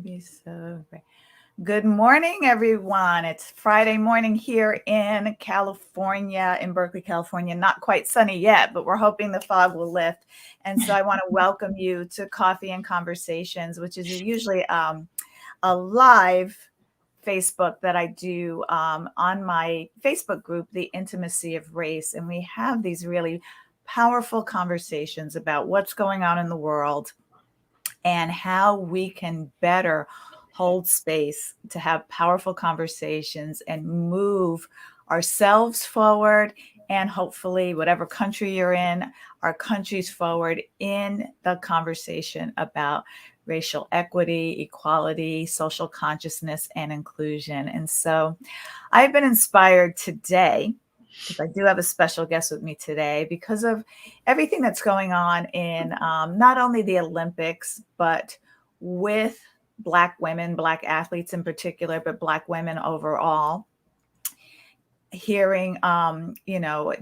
Be so great. Good morning, everyone. It's Friday morning here in California, in Berkeley, California. Not quite sunny yet, but we're hoping the fog will lift. And so I want to welcome you to Coffee and Conversations, which is usually a live Facebook that I do on my Facebook group, The Intimacy of Race. And we have these really powerful conversations about what's going on in the world and how we can better hold space to have powerful conversations and move ourselves forward and hopefully whatever country you're in, our countries forward in the conversation about racial equity, equality, social consciousness, and inclusion. And so I've been inspired today because I do have a special guest with me today because of everything that's going on in not only the Olympics, but with Black women, Black athletes in particular, but Black women overall, hearing,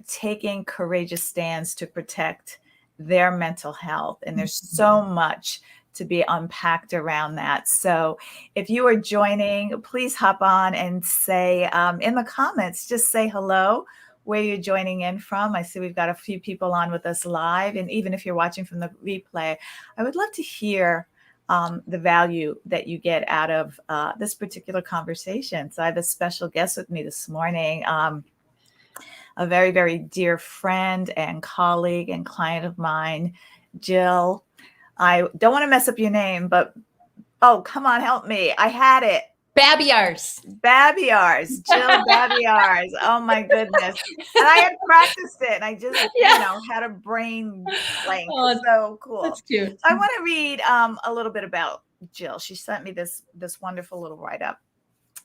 taking courageous stands to protect their mental health. And there's so much to be unpacked around that. So if you are joining, please hop on and say in the comments, just say hello, where you're joining in from. I see we've got a few people on with us live. And even if you're watching from the replay, I would love to hear the value that you get out of this particular conversation. So I have a special guest with me this morning, a very, very dear friend and colleague and client of mine, Jill. I don't want to mess up your name, but come on, help me. I had it. Babiars. Jill Babiars. Oh my goodness. And I had practiced it and I just, had a brain blank. Oh, so cool. That's cute. So I want to read a little bit about Jill. She sent me this wonderful little write-up.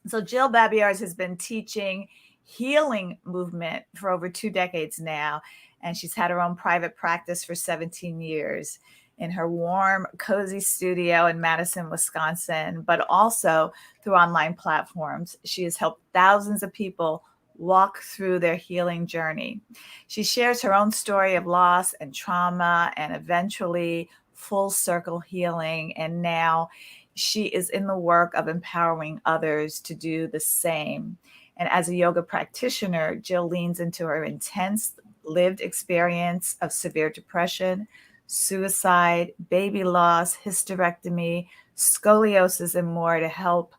So Jill Babiars has been teaching healing movement for over 2 decades now, and she's had her own private practice for 17 years in her warm, cozy studio in Madison, Wisconsin, but also through online platforms. She has helped thousands of people walk through their healing journey. She shares her own story of loss and trauma and eventually full circle healing. And now she is in the work of empowering others to do the same. And as a yoga practitioner, Jill leans into her intense lived experience of severe depression, suicide, baby loss, hysterectomy, scoliosis, and more to help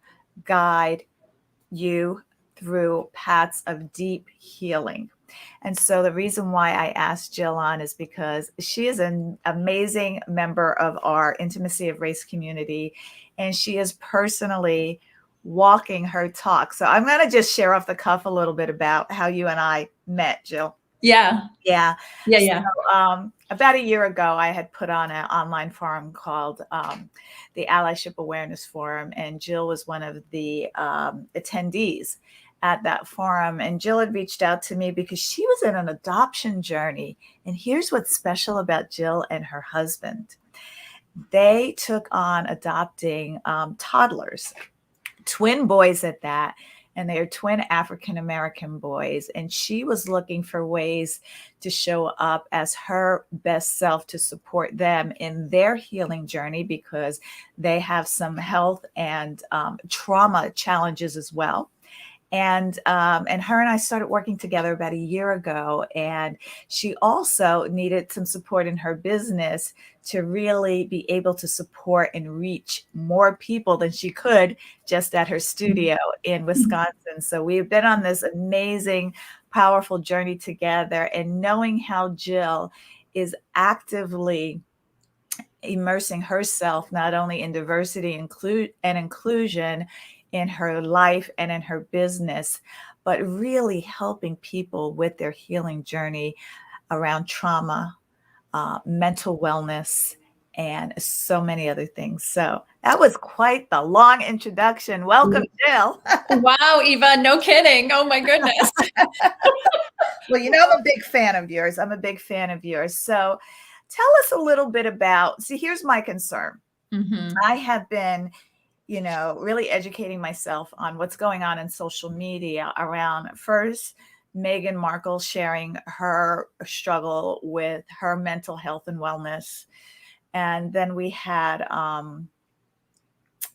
guide you through paths of deep healing. And so the reason why I asked Jill on is because she is an amazing member of our Intimacy of Race community, and she is personally walking her talk. So I'm going to just share off the cuff a little bit about how you and I met, Jill. Yeah. So, about a year ago, I had put on an online forum called the Allyship Awareness Forum, and Jill was one of the attendees at that forum. And Jill had reached out to me because she was in an adoption journey. And here's what's special about Jill and her husband. They took on adopting toddlers, twin boys at that. And they are twin African-American boys. And she was looking for ways to show up as her best self to support them in their healing journey because they have some health and trauma challenges as well. And her and I started working together about a year ago. And she also needed some support in her business to really be able to support and reach more people than she could just at her studio in Wisconsin. So we've been on this amazing, powerful journey together, and knowing how Jill is actively immersing herself not only in diversity and inclusion in her life and in her business, but really helping people with their healing journey around trauma, mental wellness, and so many other things. So that was quite the long introduction. Welcome, Jill. Wow, Eva, no kidding. Oh my goodness. Well, I'm a big fan of yours. So tell us a little bit about, here's my concern. Mm-hmm. I have been really educating myself on what's going on in social media around first Meghan Markle sharing her struggle with her mental health and wellness. And then we had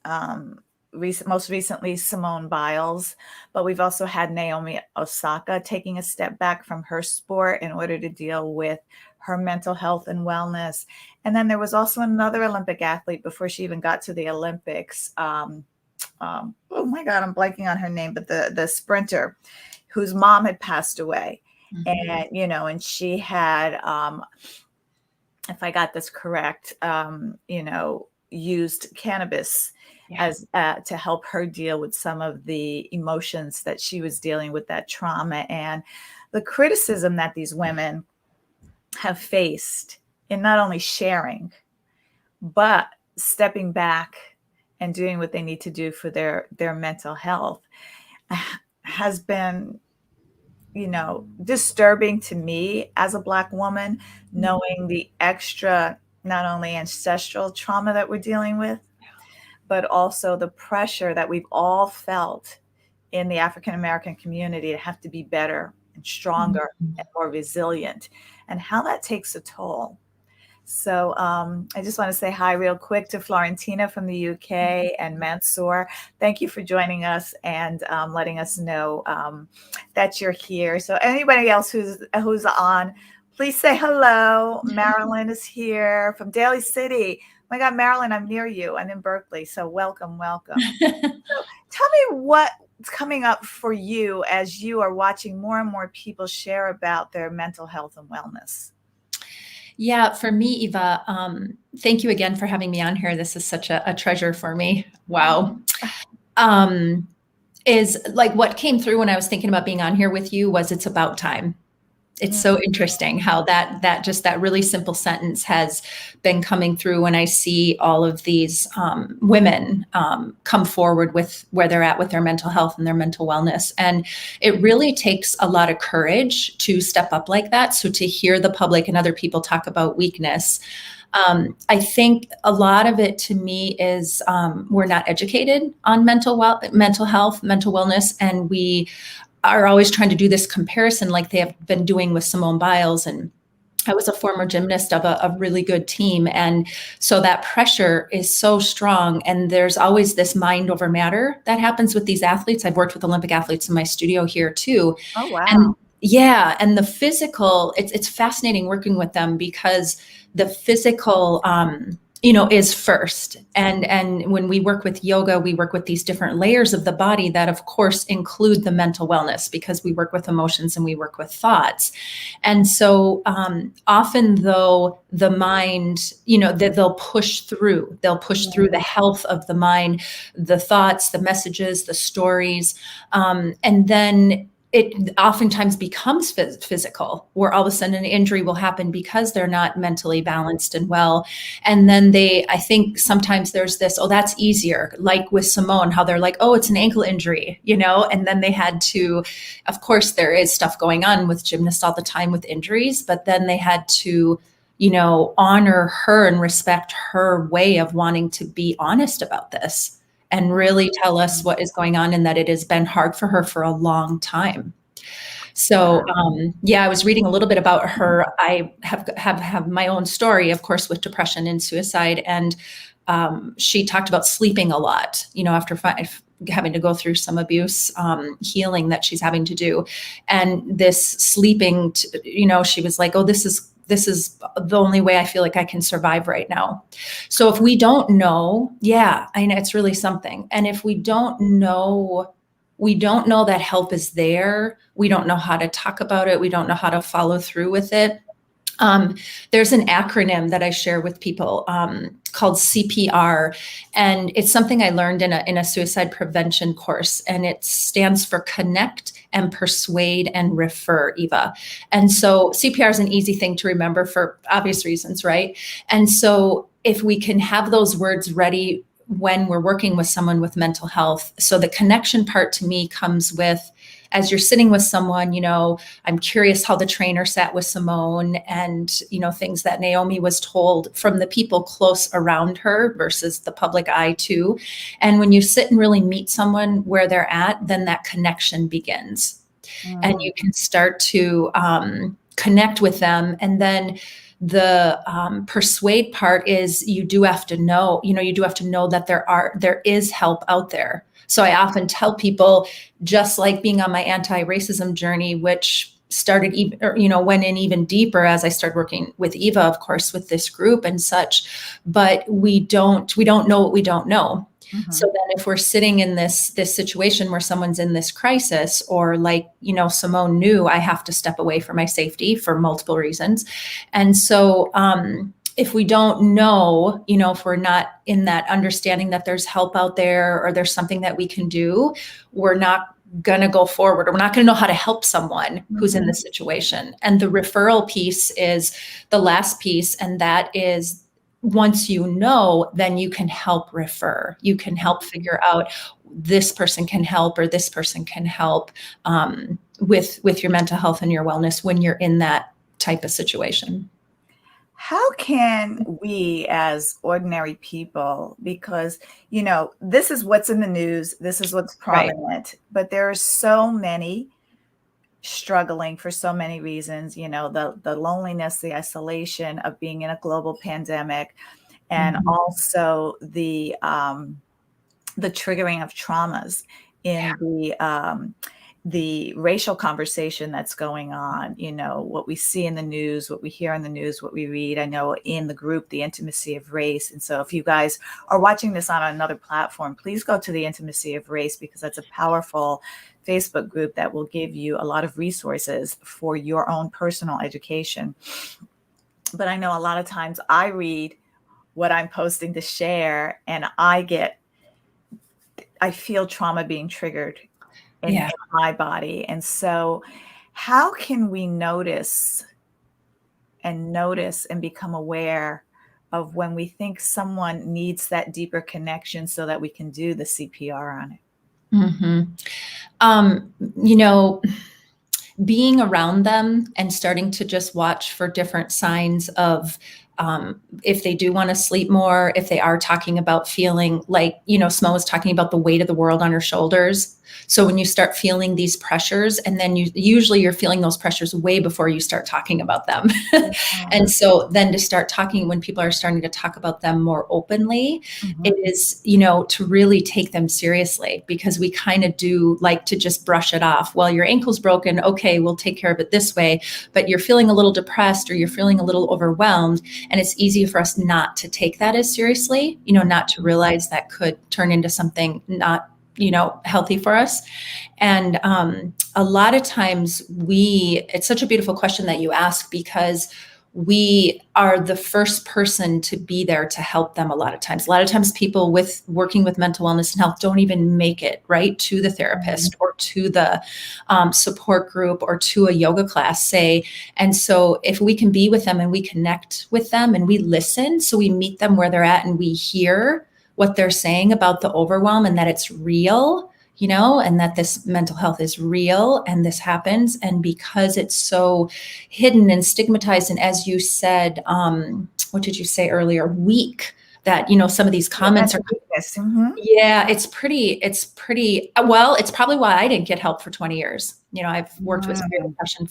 most recently Simone Biles, but we've also had Naomi Osaka taking a step back from her sport in order to deal with her mental health and wellness. And then there was also another Olympic athlete before she even got to the Olympics. Oh my God, I'm blanking on her name, but the sprinter whose mom had passed away. Mm-hmm. And, you know, and she had, if I got this correct, you know, used cannabis as to help her deal with some of the emotions that she was dealing with, that trauma and the criticism that these women have faced in not only sharing, but stepping back and doing what they need to do for their mental health has been, you know, disturbing to me as a Black woman, knowing the extra, not only ancestral trauma that we're dealing with, but also the pressure that we've all felt in the African American community to have to be better and stronger and more resilient, and how that takes a toll. So I just want to say hi real quick to Florentina from the UK and Mansoor. Thank you for joining us and letting us know that you're here. So anybody else who's on, please say hello. Marilyn is here from Daly City. Oh my God, Marilyn, I'm near you. I'm in Berkeley. So welcome. So tell me what's coming up for you as you are watching more and more people share about their mental health and wellness. Yeah, for me, Eva, thank you again for having me on here. This is such a treasure for me. Wow. Is like what came through when I was thinking about being on here with you was it's about time. It's so interesting how that just that really simple sentence has been coming through when I see all of these women come forward with where they're at with their mental health and their mental wellness. And it really takes a lot of courage to step up like that. So to hear the public and other people talk about weakness, I think a lot of it to me is we're not educated on mental health, mental wellness, and we are always trying to do this comparison like they have been doing with Simone Biles. And I was a former gymnast of a really good team. And so that pressure is so strong. And there's always this mind over matter that happens with these athletes. I've worked with Olympic athletes in my studio here too. Oh, wow. And yeah. And the physical, it's fascinating working with them because the physical, is first. And when we work with yoga, we work with these different layers of the body that of course include the mental wellness because we work with emotions and we work with thoughts. And so often though the mind, that they'll push through the health of the mind, the thoughts, the messages, the stories. And then it oftentimes becomes physical, where all of a sudden an injury will happen because they're not mentally balanced and well. And then I think sometimes there's this, oh, that's easier. Like with Simone, how they're like, oh, it's an ankle injury, and then they had to, of course, there is stuff going on with gymnasts all the time with injuries, but then they had to, honor her and respect her way of wanting to be honest about this. And really tell us what is going on and that it has been hard for her for a long time. So, I was reading a little bit about her. I have my own story, of course, with depression and suicide. And she talked about sleeping a lot, after having to go through some abuse, healing that she's having to do. And this sleeping, she was like, oh, this is the only way I feel like I can survive right now. So if we don't know, I know it's really something. And if we don't know that help is there, we don't know how to talk about it, we don't know how to follow through with it. There's an acronym that I share with people called CPR, and it's something I learned in a suicide prevention course, and it stands for Connect and Persuade and Refer, Eva. And so CPR is an easy thing to remember for obvious reasons, right? And so if we can have those words ready when we're working with someone with mental health, so the connection part to me comes with, as you're sitting with someone, I'm curious how the trainer sat with Simone and, things that Naomi was told from the people close around her versus the public eye too. And when you sit and really meet someone where they're at, then that connection begins. And you can start to connect with them. And then The persuade part is you do have to know, you do have to know that there is help out there. So I often tell people, just like being on my anti-racism journey, which started even, went in even deeper as I started working with Eva, of course, with this group and such, but we don't know what we don't know. Mm-hmm. So then if we're sitting in this situation where someone's in this crisis, or like, Simone knew, I have to step away for my safety for multiple reasons. And so, if we don't know, if we're not in that understanding that there's help out there or there's something that we can do, we're not going to go forward, or we're not going to know how to help someone who's in this situation. And the referral piece is the last piece. And that is, once you know, then you can help refer. You can help figure out this person can help, or this person can help with your mental health and your wellness when you're in that type of situation. How can we as ordinary people, because, this is what's in the news, this is what's prominent, right, but there are so many struggling for so many reasons, the loneliness, the isolation of being in a global pandemic, and mm-hmm. also the triggering of traumas in the racial conversation that's going on, what we see in the news, what we hear in the news, what we read. I know in the group, The Intimacy of Race. And so if you guys are watching this on another platform, please go to The Intimacy of Race, because that's a powerful Facebook group that will give you a lot of resources for your own personal education. But I know a lot of times I read what I'm posting to share, and I feel trauma being triggered in my body. And so how can we notice and become aware of when we think someone needs that deeper connection so that we can do the CPR on it? Mm-hmm. Being around them and starting to just watch for different signs of if they do want to sleep more, if they are talking about feeling like, Smo was talking about the weight of the world on her shoulders. So when you start feeling these pressures, and then you're feeling those pressures way before you start talking about them. And so then to start talking, when people are starting to talk about them more openly, it is, to really take them seriously, because we kind of do like to just brush it off. Well, your ankle's broken. Okay, we'll take care of it this way. But you're feeling a little depressed, or you're feeling a little overwhelmed. And it's easy for us not to take that as seriously, not to realize that could turn into something not, healthy for us. And a lot of times it's such a beautiful question that you ask, because we are the first person to be there to help them. A lot of times people working with mental wellness and health don't even make it right to the therapist or to the support group or to a yoga class, say. And so if we can be with them and we connect with them and we listen, so we meet them where they're at and we hear what they're saying about the overwhelm, and that it's real, and that this mental health is real and this happens. And because it's so hidden and stigmatized, and as you said, what did you say earlier? Weak, that, some of these comments are, it's pretty, well, it's probably why I didn't get help for 20 years. I've worked with severe depression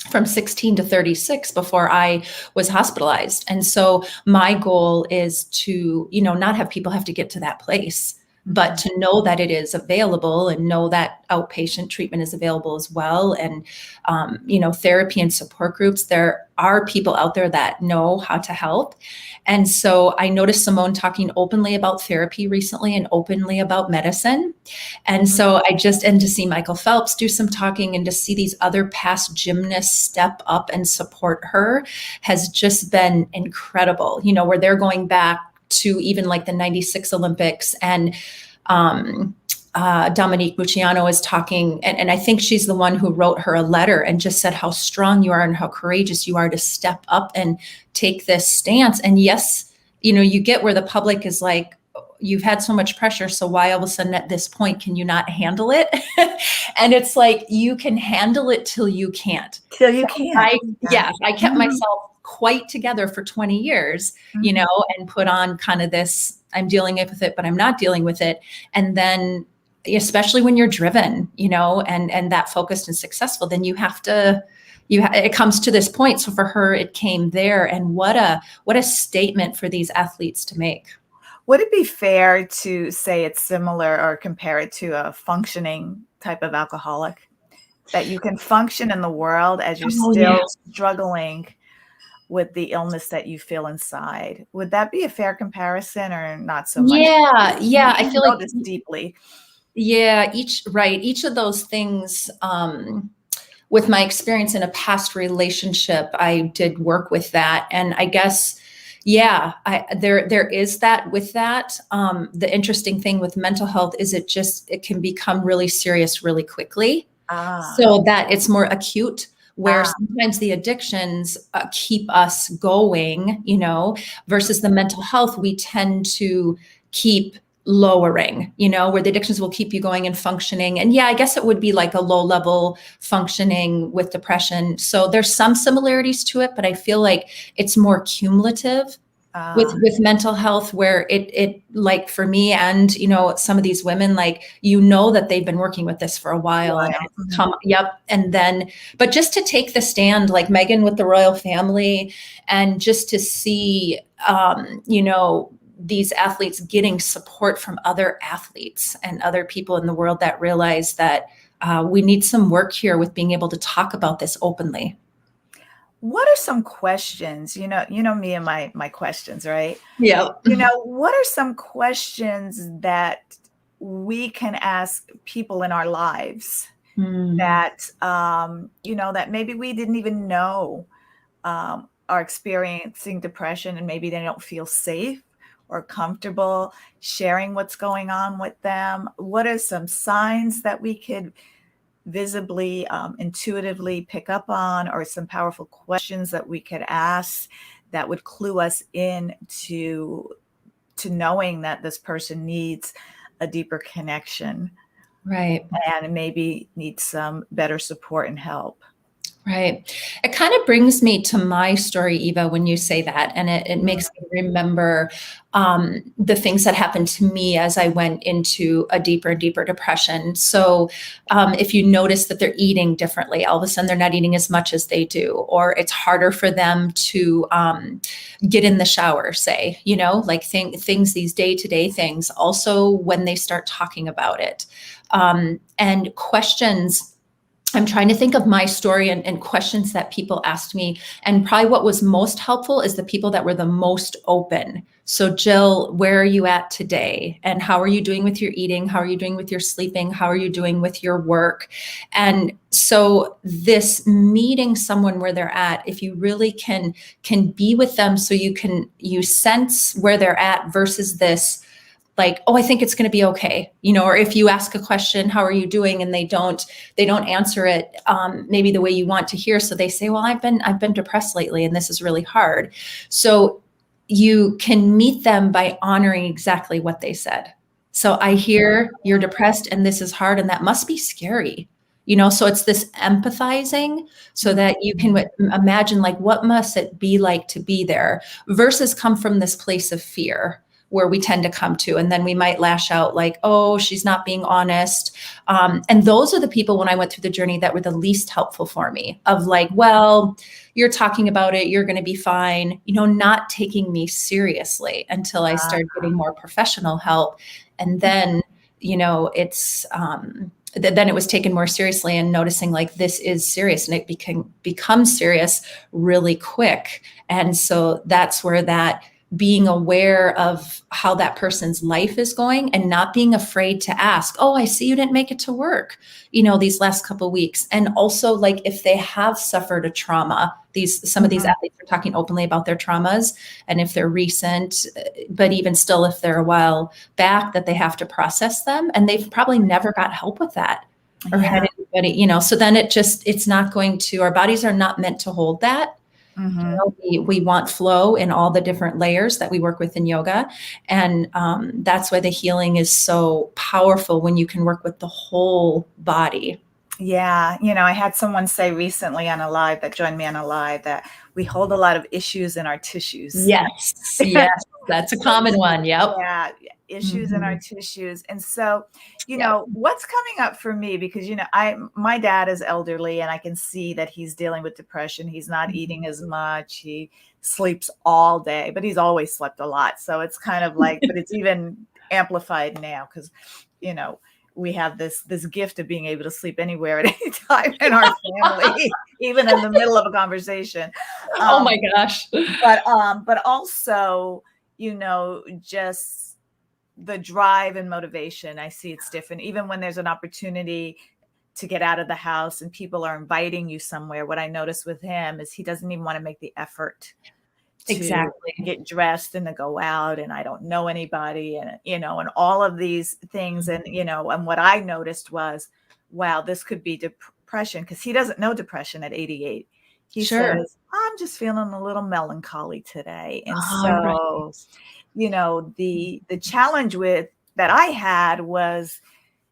from 16 to 36 before I was hospitalized. And so my goal is to, not have people have to get to that place, but to know that it is available, and know that outpatient treatment is available as well. And, therapy and support groups, there are people out there that know how to help. And so I noticed Simone talking openly about therapy recently and openly about medicine. And so and to see Michael Phelps do some talking, and to see these other past gymnasts step up and support her has just been incredible, where they're going back to even like the 96 Olympics, and Dominique Mucciano is talking, and I think she's the one who wrote her a letter and just said how strong you are and how courageous you are to step up and take this stance. And yes, you get where the public is like, you've had so much pressure, so why all of a sudden at this point can you not handle it? And it's like, you can handle it till you can't. I kept myself quite together for 20 years, and put on kind of this, I'm dealing with it, but I'm not dealing with it. And then, especially when you're driven, and that focused and successful, then you have to it comes to this point. So for her, it came there, and what a statement for these athletes to make. Would it be fair to say it's similar or compare it to a functioning type of alcoholic? That you can function in the world as you're Oh, still yeah. struggling with the illness that you feel inside. Would that be a fair comparison or not so much? Yeah, yeah. I You feel know like, this deeply. yeah, each of those things, with my experience in a past relationship, I did work with that. And I guess, yeah, there is that with that. The interesting thing with mental health is it can become really serious really quickly. Ah, So that it's more acute, where ah, sometimes the addictions keep us going, versus the mental health, we tend to keep lowering, where the addictions will keep you going and functioning. And yeah, I guess it would be like a low level functioning with depression. So there's some similarities to it, but I feel like it's more cumulative ah. with mental health, where it like for me and some of these women, like that they've been working with this for a while, and Wow. it's come, yep. And then, but just to take the stand, like Megan with the royal family, and just to see these athletes getting support from other athletes and other people in the world that realize that we need some work here with being able to talk about this openly. What are some questions? You know me and my questions, right? Yeah. What are some questions that we can ask people in our lives Mm, that that maybe we didn't even know are experiencing depression, and maybe they don't feel safe or comfortable sharing what's going on with them? What are some signs that we could visibly, intuitively pick up on, or some powerful questions that we could ask that would clue us in to knowing that this person needs a deeper connection right. and maybe needs some better support and help? Right. It kind of brings me to my story, Eva, when you say that. And it makes me remember the things that happened to me as I went into a deeper and deeper depression. So if you notice that they're eating differently, all of a sudden they're not eating as much as they do, or it's harder for them to get in the shower, say, like things, these day-to-day things, also when they start talking about it. And questions. I'm trying to think of my story and questions that people asked me. And probably what was most helpful is the people that were the most open. So, Jill, where are you at today? And how are you doing with your eating? How are you doing with your sleeping? How are you doing with your work? And so this meeting someone where they're at, if you really can be with them, so you sense where they're at, versus this, like, oh, I think it's going to be okay, or if you ask a question, how are you doing, and they don't answer it maybe the way you want to hear, so they say, well, I've been depressed lately and this is really hard. So you can meet them by honoring exactly what they said. So I hear you're depressed and this is hard, and that must be scary. So it's this empathizing, so that you can imagine, like, what must it be like to be there, versus come from this place of fear, where we tend to come to, and then we might lash out like, oh, she's not being honest. And those are the people, when I went through the journey, that were the least helpful for me, of like, well, you're talking about it, you're going to be fine, not taking me seriously, until I started getting more professional help. And then, it's, then it was taken more seriously, and noticing, like, this is serious, and it becomes serious really quick. And so that's where that being aware of how that person's life is going, and not being afraid to ask, oh, I see you didn't make it to work, these last couple of weeks. And also, like, if they have suffered a trauma, some of these athletes are talking openly about their traumas, and if they're recent, but even still, if they're a while back, that they have to process them, and they've probably never got help with that, or had anybody, so then it's not going to, our bodies are not meant to hold that. We want flow in all the different layers that we work with in yoga. And that's why the healing is so powerful, when you can work with the whole body. Yeah, I had someone say recently on a live that joined me on a live that we hold a lot of issues in our tissues. Yes, yes, that's a So, common one. Yep. yeah, issues in our Mhm. tissues. And so, Yep. what's coming up for me, because my dad is elderly and I can see that he's dealing with depression. He's not eating as much. He sleeps all day, but he's always slept a lot. So it's kind of like, but it's even amplified now because, you know, we have this gift of being able to sleep anywhere at any time in our family, even in the middle of a conversation. Oh my Um, gosh. but also, just the drive and motivation. I see it's different. Even when there's an opportunity to get out of the house and people are inviting you somewhere, what I notice with him is he doesn't even want to make the effort to Exactly. get dressed and to go out, and I don't know anybody, and and all of these things. And and what I noticed was, wow, this could be depression, because he doesn't know depression at 88. He Sure. says, I'm just feeling a little melancholy today. And All right. so, the challenge with that I had was,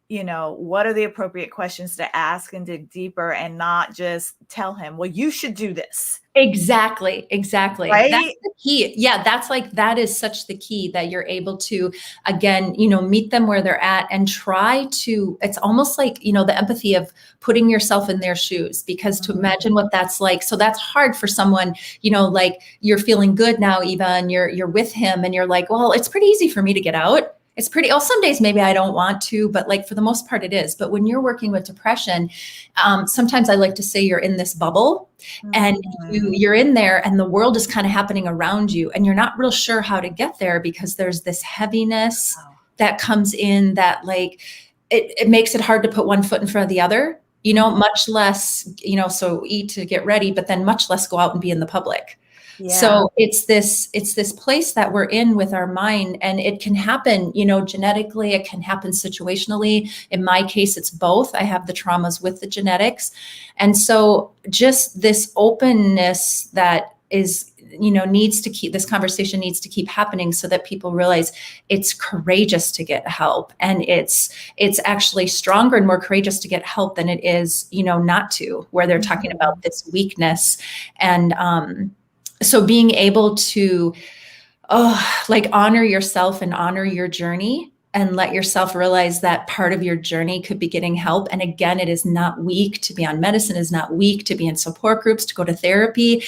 what are the appropriate questions to ask and dig deeper, and not just tell him, well, you should do this, Exactly, exactly. That's right? the key. Yeah, that's like that is such the key that you're able to again, meet them where they're at and try to it's almost like, the empathy of putting yourself in their shoes because to imagine what that's like. So that's hard for someone, like you're feeling good now, Eva, and you're with him and you're like, well, it's pretty easy for me to get out. It's pretty, some days maybe I don't want to, but like for the most part it is. But when you're working with depression, sometimes I like to say you're in this bubble and Mhm. you're in there and the world is kind of happening around you and you're not real sure how to get there because there's this heaviness Wow. that comes in that like it makes it hard to put one foot in front of the other, much less, so eat to get ready, but then much less go out and be in the public. Yeah. So it's this place that we're in with our mind, and it can happen, genetically, it can happen situationally. In my case, it's both. I have the traumas with the genetics. And so just this openness that is, needs to keep this conversation needs to keep happening so that people realize it's courageous to get help. And it's actually stronger and more courageous to get help than it is, not to, where they're talking Mhm. about this weakness. And so being able to like honor yourself and honor your journey and let yourself realize that part of your journey could be getting help. And again, it is not weak to be on medicine, it is not weak to be in support groups, to go to therapy.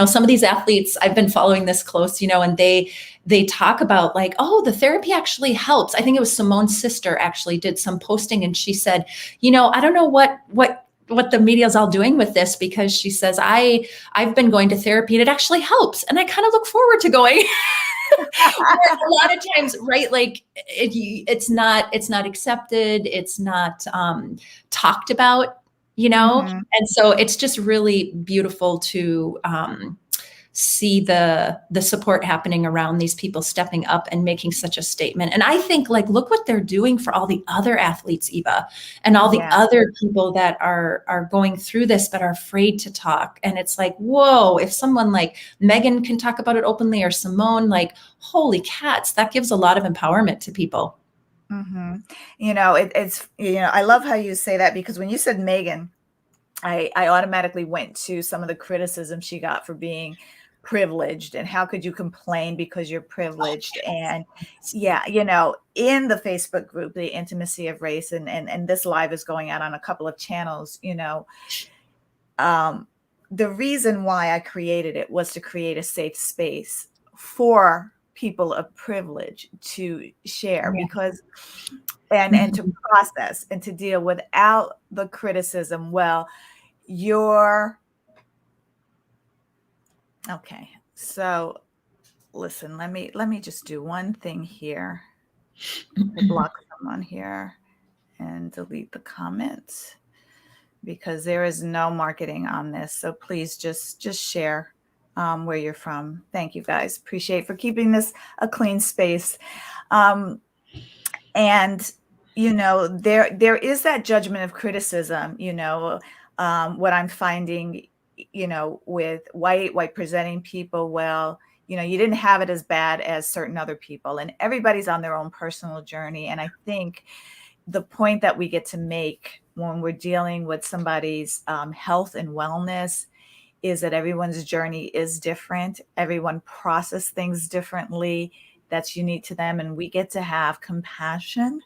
Some of these athletes, I've been following this close, and they talk about like, oh, the therapy actually helps. I think it was Simone's sister actually did some posting and she said, I don't know what the media's all doing with this, because she says, I've been going to therapy and it actually helps. And I kind of look forward to going. Where a lot of times, right, like it's not accepted, it's not talked about, Mhm. and so it's just really beautiful to see the support happening around these people stepping up and making such a statement. And I think like look what they're doing for all the other athletes, Eva, and all the Yeah. other people that are going through this but are afraid to talk. And it's like, whoa, if someone like Megan can talk about it openly or Simone, like holy cats, that gives a lot of empowerment to people. Mhm. It's I love how you say that, because when you said Megan, I automatically went to some of the criticism she got for being privileged, and how could you complain because you're Oh, privileged. yes. And yeah, in the Facebook group, the Intimacy of Race, and this live is going out on a couple of channels. Um, the reason why I created it was to create a safe space for people of privilege to share, Yeah. because and to Mhm. process and to deal without the criticism. Well, you're okay. So listen, let me just do one thing here to block someone here and delete the comments, because there is no marketing on this. So please just share where you're from. Thank you guys. Appreciate for keeping this a clean space. Um, and there is that judgment of criticism. What I'm finding, with white presenting people, well, you didn't have it as bad as certain other people, and everybody's on their own personal journey. And I think the point that we get to make when we're dealing with somebody's health and wellness is that everyone's journey is different. Everyone process things differently. That's unique to them. And we get to have compassion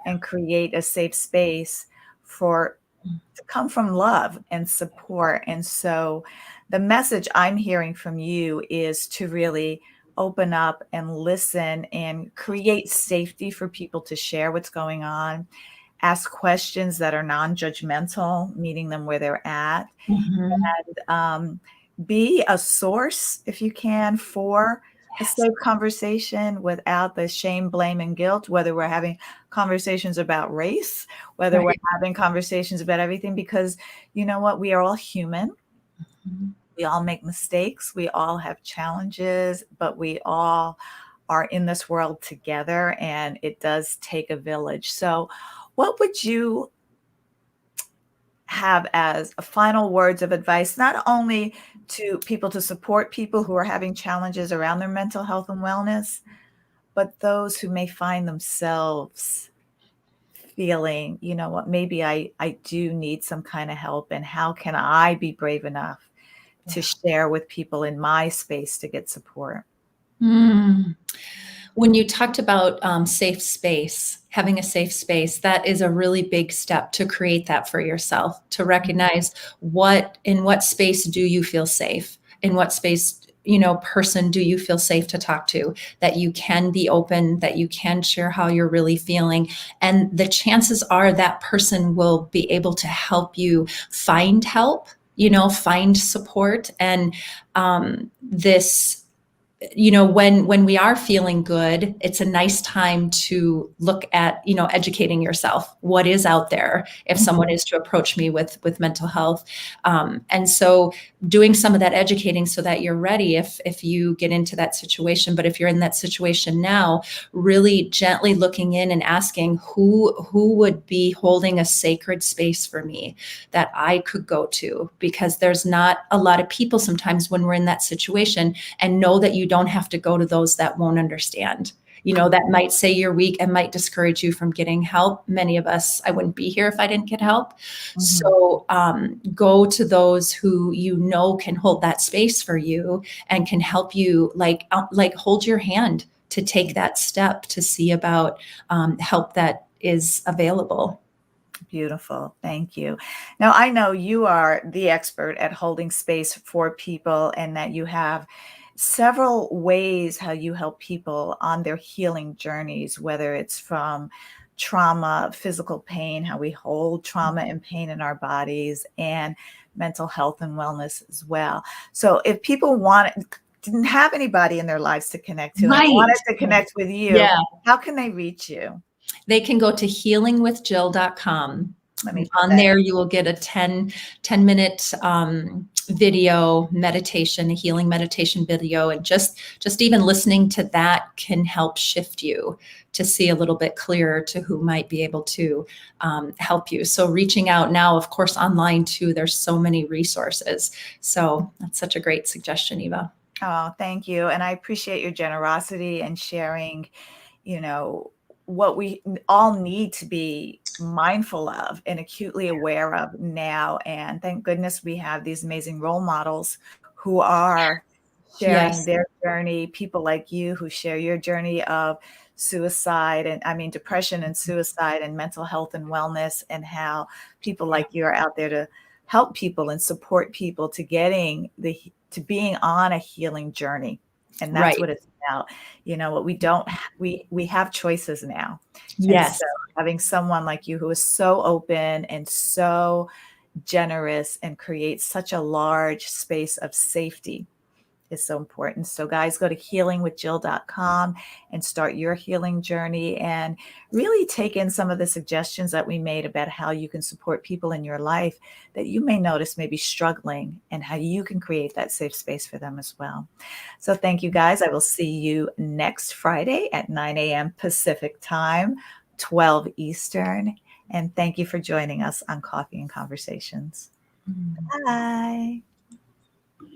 and create a safe space for to come from love and support. And so the message I'm hearing from you is to really open up and listen and create safety for people to share what's going on, ask questions that are non-judgmental, meeting them where they're at, Mhm. and be a source, if you can, for a Yes. safe conversation without the shame, blame, and guilt, whether we're having conversations about race, whether we're Right. having conversations about everything, because you know what? We are all human. Mhm. We all make mistakes. We all have challenges, but we all are in this world together, and it does take a village. So, what would you have as a final words of advice, not only to people to support people who are having challenges around their mental health and wellness, but those who may find themselves feeling, you know what, maybe I do need some kind of help, and how can I be brave enough to Yeah. share with people in my space to get support? Mm. When you talked about safe space, having a safe space, that is a really big step to create that for yourself, to recognize in what space do you feel safe? In what space, person do you feel safe to talk to, that you can be open, that you can share how you're really feeling. And the chances are that person will be able to help you find help, find support. And this when we are feeling good, it's a nice time to look at, educating yourself, what is out there if someone is to approach me with mental health. And so doing some of that educating so that you're ready if you get into that situation. But if you're in that situation now, really gently looking in and asking who would be holding a sacred space for me that I could go to, because there's not a lot of people sometimes when we're in that situation, and know that you don't have to go to those that won't understand, that might say you're weak and might discourage you from getting help. Many of us, I wouldn't be here if I didn't get help. Mhm. So go to those who can hold that space for you and can help you, like hold your hand to take that step to see about help that is available. Beautiful. Thank you. Now, I know you are the expert at holding space for people, and that you have several ways how you help people on their healing journeys, whether it's from trauma, physical pain, how we hold trauma and pain in our bodies, and mental health and wellness as well. So, if people didn't have anybody in their lives to connect to and Right. wanted to connect with you, Yeah. how can they reach you? They can go to healingwithjill.com. Let me put On that. there, you will get a 10-minute video meditation, a healing meditation video. And just even listening to that can help shift you to see a little bit clearer to who might be able to help you. So reaching out now, of course, online too, there's so many resources. So that's such a great suggestion, Eva. Oh, thank you. And I appreciate your generosity and sharing, you know, what we all need to be mindful of and acutely aware of now. And thank goodness we have these amazing role models who are sharing Yes. their journey, people like you who share your journey of suicide, and I mean depression and suicide and mental health and wellness, and how people Yeah. like you are out there to help people and support people to to being on a healing journey. And that's Right. what it's about. You know what, we have choices now. And Yes. so having someone like you who is so open and so generous and creates such a large space of safety is so important. So guys, go to healingwithjill.com and start your healing journey, and really take in some of the suggestions that we made about how you can support people in your life that you may notice may be struggling, and how you can create that safe space for them as well. So thank you guys. I will see you next Friday at 9 a.m. Pacific time, 12 Eastern. And thank you for joining us on Coffee and Conversations. Mm. Bye.